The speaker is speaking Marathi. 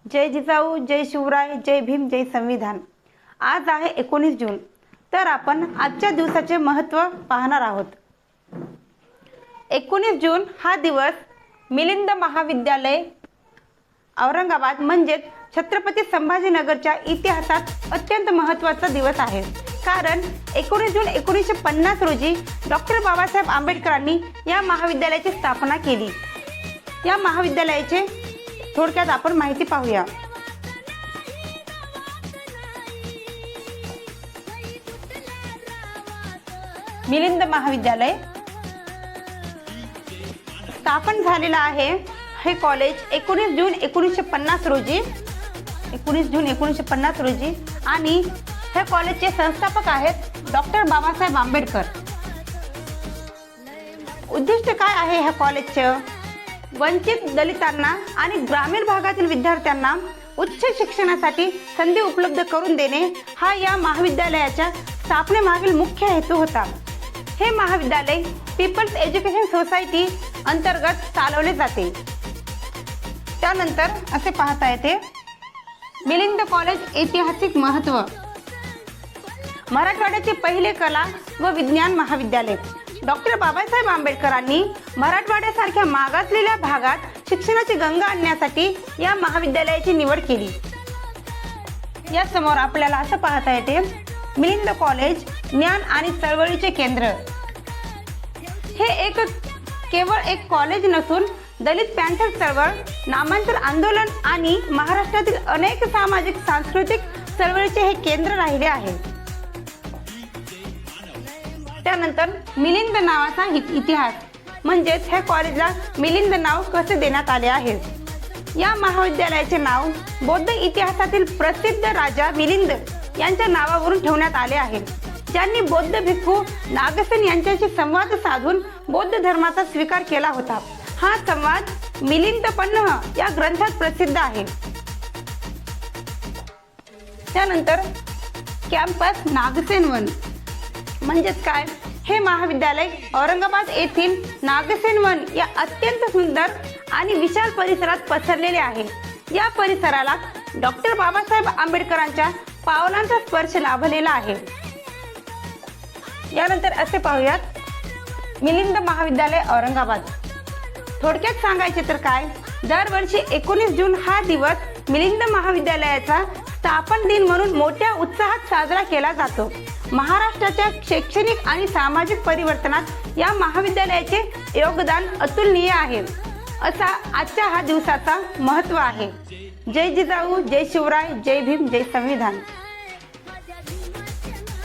जय जिजाऊ, जय शिवराय, जय भीम, जय संविधान। आज आहे 19 जून। तर आपण आजच्या दिवसाचे महत्त्व पाहणार आहोत। 19 जून हा दिवस मिलिंद महाविद्यालय औरंगाबाद म्हणजेच छत्रपती संभाजीनगरच्या इतिहासात अत्यंत महत्त्वाचा दिवस आहे। कारण 19 जून 1950 रोजी डॉक्टर बाबासाहेब आंबेडकरांनी या महाविद्यालयाची स्थापना केली। या महाविद्यालयाचे थोडक्यात आपण माहिती पाहूया। मिलिंद महाविद्यालय स्थापन झालेलं आहे। हे कॉलेज 19 जून 1950 रोजी आणि हे कॉलेजचे संस्थापक आहेत डॉक्टर बाबासाहेब आंबेडकर। उद्दिष्ट काय आहे ह्या कॉलेजचे? वंचित दलितांना आणि ग्रामीण भागातील विद्यार्थ्यांना उच्च शिक्षणासाठी संधी उपलब्ध करून देणे हा या महाविद्यालयाच्या स्थापनेमागील मुख्य हेतू होता। हे महाविद्यालय पीपल्स एज्युकेशन सोसायटी अंतर्गत चालवले जाते। त्यानंतर असे पाहता येते मिलिंद कॉलेज ऐतिहासिक महत्त्व। मराठवाड्याचे पहिले कला व विज्ञान महाविद्यालय। डॉक्टर बाबासाहेब आंबेडकरांनी मराठवाड्यासारख्या मागासलेल्या भागात शिक्षणाची गंगा आणण्यासाठी या महाविद्यालयाची निवड केली। या समोर आपल्याला असं पाहता येते मिलिंद कॉलेज ज्ञान आणि चळवळीचे केंद्र। हे केवळ एक कॉलेज नसून दलित पॅंथर चळवळ, नामांतर आंदोलन आणि महाराष्ट्रातील अनेक सामाजिक सांस्कृतिक चळवळीचे हे केंद्र राहिले आहे। त्यानंतर मिलिंद नावाचा इतिहास म्हणजेच ह्या कॉलेजला मिलिंद नाव कसे देण्यात आले आहे? या महाविद्यालयाचे नाव बौद्ध इतिहासातील प्रसिद्ध राजा मिलिंद यांच्या नावावरून ठेवण्यात आले आहे, ज्यांनी बौद्ध भिक्खू नागसेन यांच्याशी संवाद साधून बौद्ध धर्माचा स्वीकार केला होता। हा संवाद मिलिंद पन्ह या ग्रंथात प्रसिद्ध आहे। त्यानंतर कॅम्पस नागसेन वन म्हणजेच काय? हे महाविद्यालय औरंगाबाद येथील नागसेन वन या अत्यंत सुंदर आणि विशाल परिसरात पसरलेले आहे। या परिसराला डॉक्टर बाबासाहेब आंबेडकरांच्या पावलांचा स्पर्श लाभलेला आहे। यानंतर असे पाहूयात मिलिंद महाविद्यालय औरंगाबाद। थोडक्यात सांगायचे तर काय? दरवर्षी 19 जून हा दिवस मिलिंद महाविद्यालयाचा स्थापन दिन म्हणून मोठ्या उत्साहात साजरा केला जातो। महाराष्ट्राच्या शैक्षणिक आणि सामाजिक परिवर्तनात या महाविद्यालयाचे योगदान अतुलनीय आहे, असा आजच्या हा दिवसाचा महत्त्व आहे। जय जिजाऊ, जय शिवराय, जय भीम, जय संविधान।